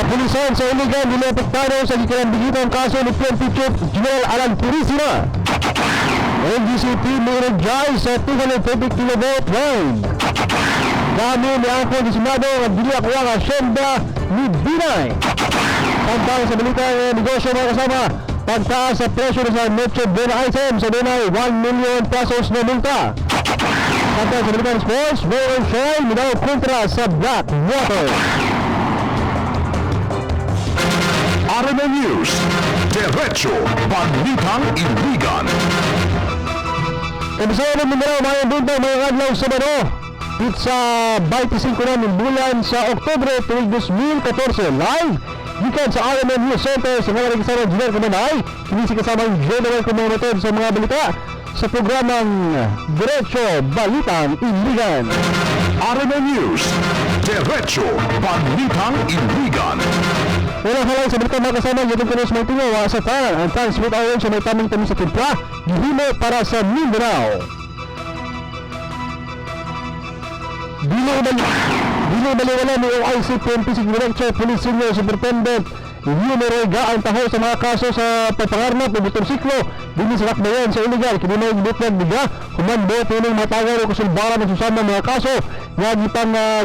Pulisan sa Iligan nilapiktado sa gikinambigitang kaso ni PNP Chief General Alan Purisima. NGCP ni-energize sa 230 kilovolt line. Dami ni Angkol Disimado at biliak ang asyenda ni Binay. Samtang sa balita ng negosyo mga kasama, pagtaas sa presyo sa Noche Buena item sa dunay 1 million pesos na multa. Samtang sa balita ng sports, Royal Shine minaw kontra sa Blackwater. RMN News, Diretso Balitang Iligan. Episode ng Mindanao Mayan Buntay mga adlaw Sabado. Pizza 25 na ng bulan sa Oktubre tuwing 2014 live gikan sa RMN News Center sa mga registra ng General Kumanay. Kini si kasamang General Kumanay sa mga balita sa programang Diretso Balitang Iligan. RMN News, Diretso Balitang Iligan. Walang halay sa balita mga kasama, yung Kunos Martino sa tanan ang transmit orange sa may tamang tamis sa timpla gihimo para sa Mindanao. Dilo baliwala ni OIC PNP Director Police Senior Superintendent Yumerega ang taho sa mga kaso sa pagpangarnap ng motorsiklo din sa Lakbayan sa Iligan. Kini may gibutlag nila humando punong matagal o kusulbara ng susama mga kaso nga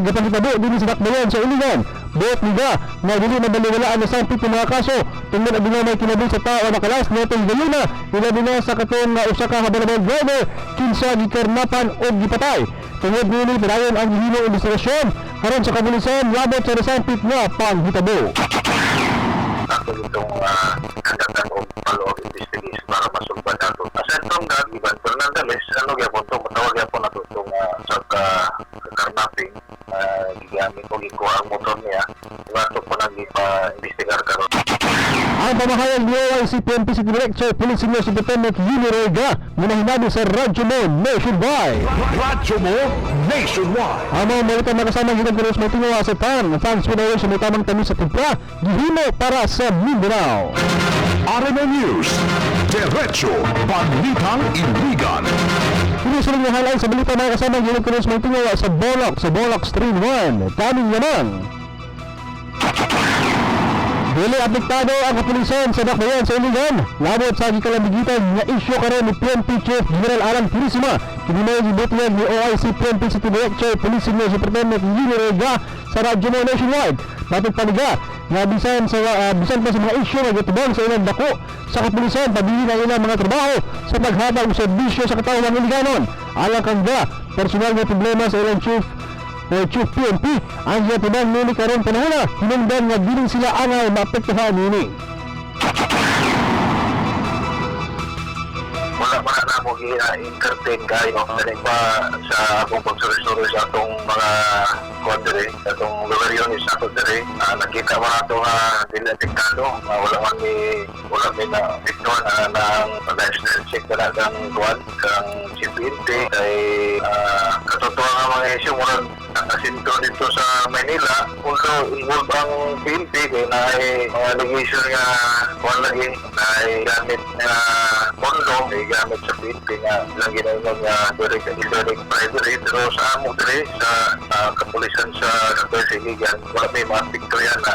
gipangitabo din sa Lakbayan sa Iligan. Buot nila na dili na baliwalaan na sampit ng mga kaso tungod ang may kinabuhi sa tao na kalas netong galuna nila din sa katong usa ka habalabal driver kinsa gikarnapan o gipatay. Tungod nini padayon ang gihimo investigasyon karon sa kabulisan labot sa sampit nga panghitabo. Ako itong kagatan o follow-up investigation para masumpan nato. Aside from that, Ivan Fernandez, ano gyapon to, matawag gyapon nato itong sa karnapping, gigamit o giko ang motor niya, nato po nag-ipa-investigar karon. Ang pamahayag ni OIC PNP City Director Police Senior Superintendent Yumerega minahinado sa Radyo Mo Nationwide. Radyo Mo Nationwide. Ang mga balita na kasama gikan Kunos Martino sa tanan ang fans po sa may tamang tamis sa timpla gihimo para sa Mindanao. RMN News, Diretso Balitang Iligan. Pinusulang na halay sa balita na kasama gikan Kunos Martino sa Bolak Stream 1. Daming yaman. Dili apektado ang kapulisan sa Dakbayan sa Iligan. Labot sa gikalambigitan nga isyu karon ni PNP Chief General Alan Purisima. Kini may gibutlan ni OIC PNP City Director Police Senior Superintendent Yumerega sa Radyo Mo Nationwide. Matod paniga nga bisan pa sa mga isyu nga gitubang sa ilang dako sa kapulisan pabili ang ilang mga trabaho sa paghatag og serbisyo sa katawang Iliganon. Alang kangga personal nga problema sa ilang Chief PNP ang yatubang nini karon panahon hinungdan nga dili sila angay maapektuhan nini. Wala na mo i-entertain kayo dahil pa sa akong pagsurisuri sa atong mga kwadre, atong goberyonis sa kwadre. Nakita mo na ito nga dinadektado, wala may na-apektuhan ng national check na ng kuwan, kang CPNP. Kay katotohan nga mga isyo mo nakasinto dito sa Manila, kung involve ang PNP, kaya na mga negation nga kuwan lagi, na gamit nga kondo, gamit sa PNP nga lang ginawin nga direct primary, pero sa amo dire sa kapulisan sa Iligan, wala may mga pictorian na.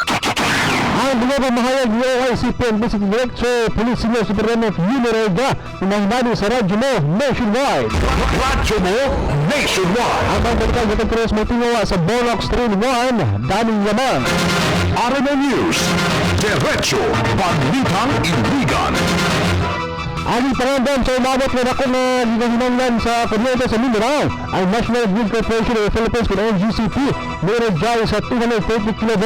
Ang mga pamahayag ni OIC PNP City Director Police Senior Superintendent Yumerega minahinado sa Radyo Mo Nationwide. Radyo Mo Nationwide. Ang pagbalita ng Kunos Martino sa Bolak Stream 1. Daming yaman. RMN News, Diretso Balitang Iligan. Ang paramdam sa umabot na ako na ginahinanglan sa kuryente sa Mindanao, ang National Grid Corporation of the Philippines kung NGCP ni-energize sa 230 kV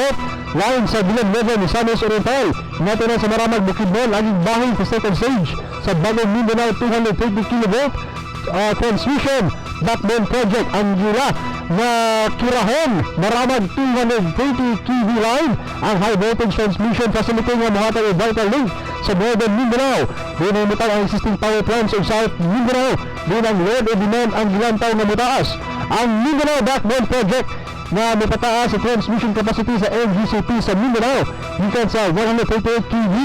line sa Villanueva ni San Jose Oriental. Nato na sa Maramag Bukidnon, laging bahay sa second stage sa bagong Mindanao 230 kV transmission backbone project ang gila na kirahon Maramag 230 kV line ang high voltage transmission facility nga mahatag og vital link sa Northern Mindanao. Doon ay mutang ang existing power plants sa South Mindanao. Doon ang load o demand ang gilantaw na mutaas. Ang Mindanao Backbone Project na mapataas sa transmission capacity sa NGCP sa Mindanao gikan sa 138 kV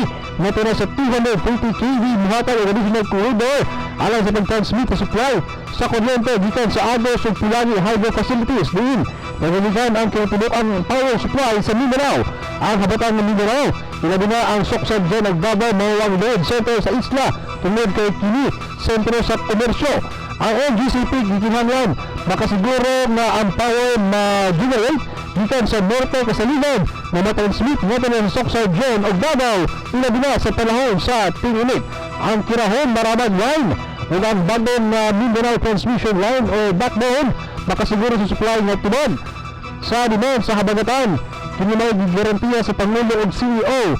nato na sa 230 kV mahatag og additional corridor alang sa pag-transmit sa supply sa kuryente gikan sa Agos ug Pulangi hydro facilities. Diin Nagalikan ang kinatulokang power supply sa Mindanao. Ang habatan ng Mindanao, ilabi na ang Soksad John Agdaba Mawang Load Center sa isla tungod kay kini sentro sa komersyo. Ang NGCP gikinahanglan makasiguro na ang power ma-generate gikan sa norte kasalinan na matransmit natin ang Soksad John Agdaba ilabi na sa panahon sa tingunit. Ang kirahon maramag line ug ang bagong Mindanao Transmission Line o backbone makasiguro sa supply ng tubod sa demand sa habagatan. Kini may garantiya sa Pangulo ug CEO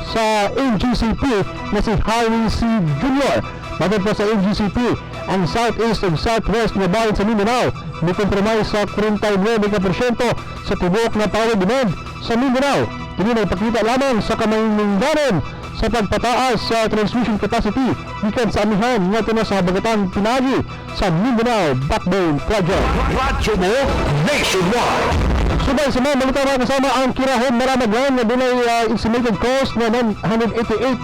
sa NGCP na si Harry C. Jr. Batid pa sa NGCP, ang Southeast ug Southwest na bayan sa Mindanao may compromise sa 49% sa tubok na power demand sa Mindanao. Kini nagpakita lamang sa kamanggaran sa pagpataas sa transmission capacity gikan sa amihan ngadto na sa habagatan pinagi sa Mindanao Backbone Project. Radyo mo nationwide. Subay sa mga balita kasama ang kirahon maramaglan na dunay estimated cost na 988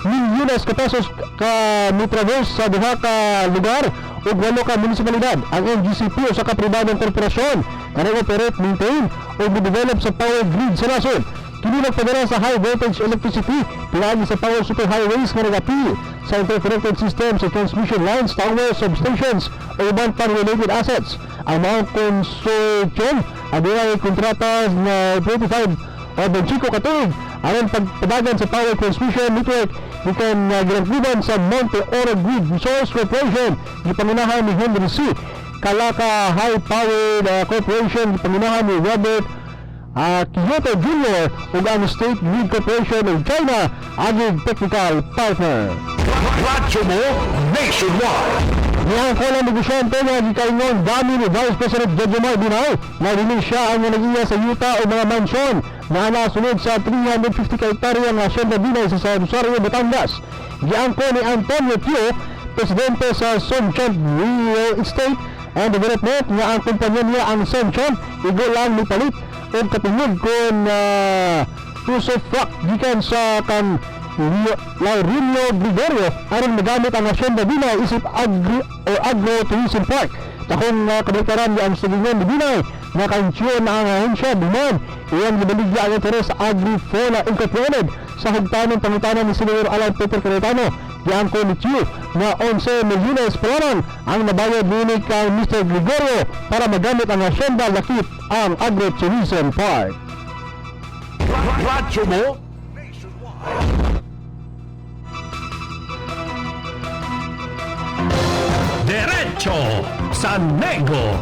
milyones ka pesos ka mitraverse sa duha ka lugar ug 8 ka munisipalidad. Ang NGCP usa ka pribadong korporasyon nga nag-operate, maintain ug develop sa power grid sa nasod. Kini nagpadala sa high voltage electricity pinagi sa power superhighways nga nag-appeal sa interconnected system sa transmission lines, towers, substations o ibang pan-related assets. Ang mga consortium adunay kontrata na 25 o 25 katuig aron pagpadagan sa power transmission network gikan ginagluban sa Monte Oro Grid Resource Corporation gipangunahan ni Henry C. Kalaka High Powered Corporation gipangunahan ni Robert Quijano Jr. ug ang State Grid Corporation of China aging technical partner. Radyo mo nationwide. Niyang kolang negosyante nga gikaingon dami ni Vice President Jejomar Binay na rin siya ang nanagiya sa yuta o mga mansyon na nasunod sa 350 ka hektarya nga Hacienda Binay sa Rosario, Batangas. Giangko ni Antonio Tio, presidente sa Sunchon Real Estate and Development nga ang kumpanya niya ang Sunchon igo lang ni palit o katungod kung Yusuf Rock gikan sa kan Laurilio Gregorio aron magamit ang Hacienda Binay isip agro-tourism park. Takong kabalitaran ni ang silingon ni Binay na kansyon na ang ahensya Biman iyang gibaligya ang interes sa Agri-Fauna Incorporated sa hugtanong pangutanan ni Senador Alan Peter Cayetano. Giangko ni Chiu na 11 milyones per ang nabayad ni kay Mr. Gregorio para magamit ang Hacienda lakip ang agro-tourism park. Radyo mo Derecho sa Nego.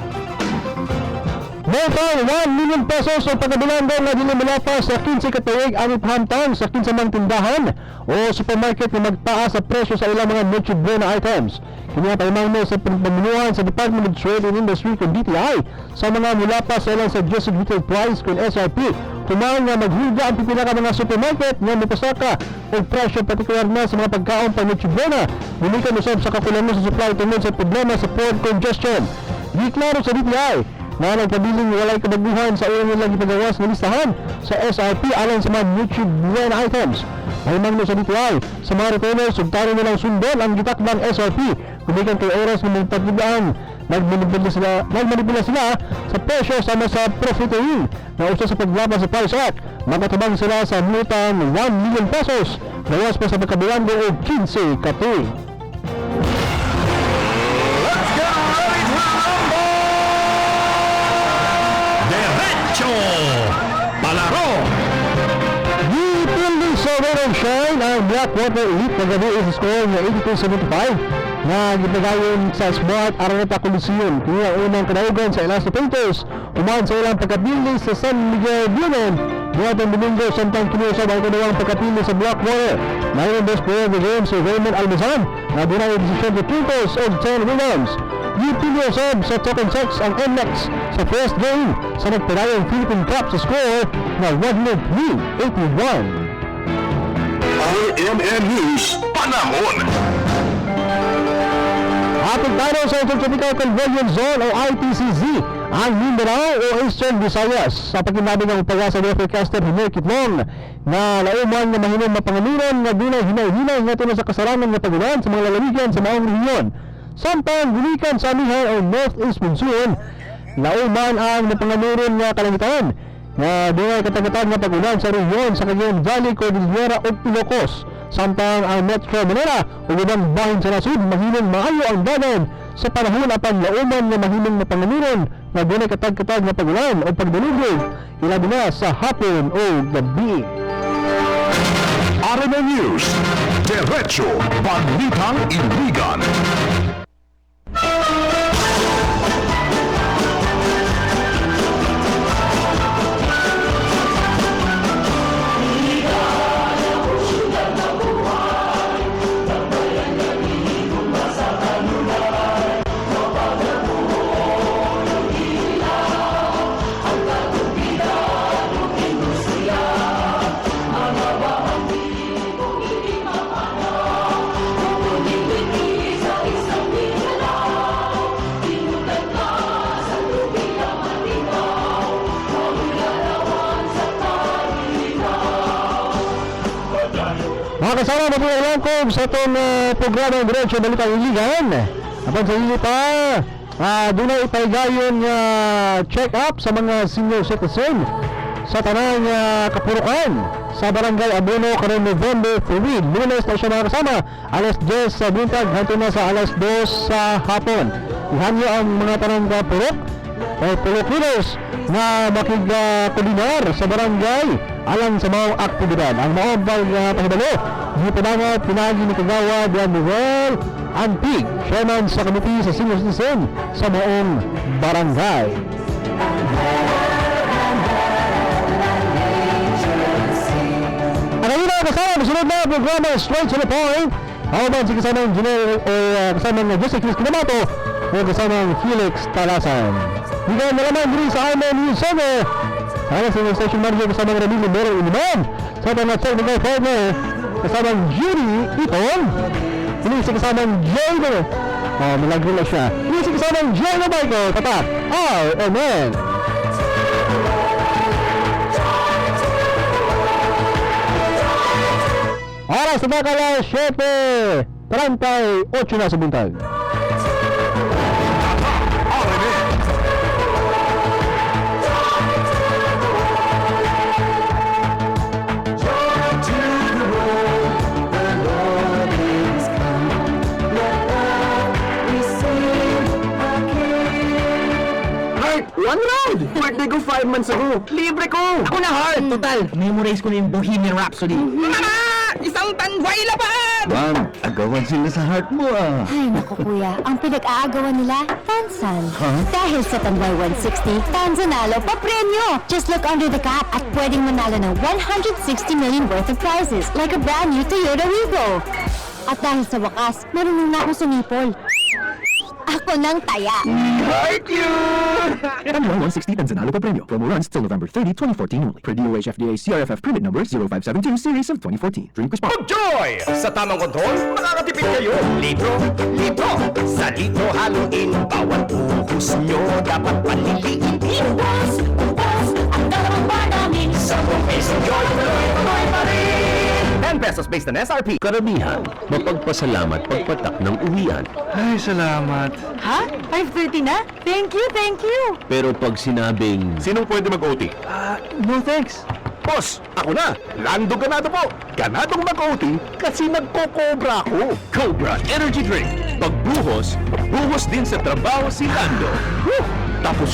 Total 1 million pesos ang pagkabilanggo na dinimulapas sa 15 katuig ang ipahantang sa 15 mang tindahan o supermarket na magtaas sa presyo sa ilang mga Noche Buena items. Kini ang paimangno sa pagpamunuan sa Department of Trade and Industry kung DTI sa mga mulapas sa ilang suggested retail price kung SRP. Tumang nga maghuga ang pipila ka mga supermarket nga mapasaka o presyo partikular na sa mga pagkaon pang Noche Buena. Bumikan usab sa kakulangan sa supply tungkol sa problema sa port congestion. Giklaro sa DTI na nagpabiling walay kabaguhan sa ilang nilang ipagawas na listahan sa SRP alang sa mga Noche Buena items. Ay mangno sa DTI sa mga retailers sugtaro nilang sundon ang gitakdang SRP kumikan kay oras ng magpagbigaan. Nagmanipula sila sa presyo sama sa profiteering na usa sa paglabas sa Price Act. Magkatubang sila sa multang 1 million pesos gawas pa sa pagkabilanggo o 15 katuig. Palaro. Dipindi sa Rain and Shine ang Blackwater Elite na gabi is score na 82-75 na gipagayon sa Smart Araneta Coliseum. Kini ang unang kadaugan sa Elastic Painters umahan sa ilang pagkapili sa San Miguel Blumen buhatang Domingo samtang kinusa ang kadawang pagkapili sa Blackwater. Mayroon best player of the game si Raymond Almazan na dunay 17 puntos o 10 rebounds. Dipindi usab sa second sex ang NX sa first game sa nagpadayong Philippine Cup sa score na 103-81. RMN News Panahon. Atong taro sa Intertropical Convergence Zone o ITCZ ang Mindanao o Eastern Visayas sa pagkinabi ng upaya sa forecaster Hiner Kitlong na lauman na mahinom mapangalunan na dunay hinay-hinay nga tuna sa kasaranan nga pagulan sa mga lalawigan sa maong rehiyon. Samtang gulikan sa amihan o Northeast Monsoon lauman ang napanganuron nga kalangitan nga dunay katagatan nga pag-ulan sa rehiyon sa Cagayan Valley, Cordillera ug Ilocos. Samtang ang Metro Manila ug ubang bahin sa nasud mahimong maayo ang dalan sa panahon apan lauman nga mahimong napanganuron nga dunay katag-katag nga pag-ulan o pagdulugog ilabi na sa hapon o gabi. RMN News. Diretso Balitang Iligan. Mga kasama, mabuhay ko sa itong programa ng Diretso Balitang Iligan. Apan sa inyo pa, doon na ipaigayon check-up sa mga senior citizen sa tanang kapurukan sa Barangay Abono karon November 3. Lunes na siya mga kasama, alas 10 sa buntag hangtod na sa alas 2 sa hapon. Ihanyo ang mga tanang kapurok o pulukilos na makigkulinar sa barangay alang sa mga aktibidad. Ang maobal pahibalo gipanangat pinagi ni Kagawa de Noel Antig, chairman sa committee sa senior citizen sa maong barangay. Ang kanina kasama masunod na programa straight to the point. Ako ba si kasamang engineer o kasamang Jose Chris Kinamato o kasamang Felix Talasan. Hindi na naman diri sa RMN News Center. Sana sa station manager kasamang Ramiro Mero Iniman. Sa tanong technical partner kasamang Judy Iton. Hindi si kasamang Jay. Malagro na siya. Hindi si kasamang Jay na Michael. Tatak. RMN. Oras na bakala 7:38 na sa buntag. One round! Birthday ko 5 months ago. Libre ko! Ako na, Heart! Total, memorize ko na yung Bohemian Rhapsody. Mama! Isang tanway laban! Ma'am, agawan sila sa heart mo ah. Ay, naku kuya, ang pinag-aagawan nila, Tansan. Dahil sa Tanway 160, Tanzanalo pa premyo. Just look under the cap at pwedeng manalo ng 160 million worth of prizes like a brand new Toyota Wigo. At dahil sa wakas, marunong na akong sumipol. Ako nang taya. Heart you! Tanway 160 Tanzanalo pa premyo. Promo runs till November 30, 2014 only. Per DOH FDA CRFF permit number 0572 series of 2014. Drink responsibly. Joy! Sa tamang kontrol, makakatipid kayo. Litro, litro. Sa litro haluin, bawat buhos nyo dapat paliliin. Ubos, ubos, ang dalawang bar namin. 10 peso Joy, tuloy pa rin. 10 pesos based on SRP. Karamihan, mapagpasalamat pagpatak ng uwian. Ay, salamat. Ha? 5:30 na? Thank you, thank you. Pero pag sinabing, Sinong pwede mag-OT? No thanks. Boss, ako na! Lando Ganado po! Ganadong mag-OT kasi nagko-cobra ako! Cobra Energy Drink. Pagbuhos, buhos din sa trabaho si Lando. Tapos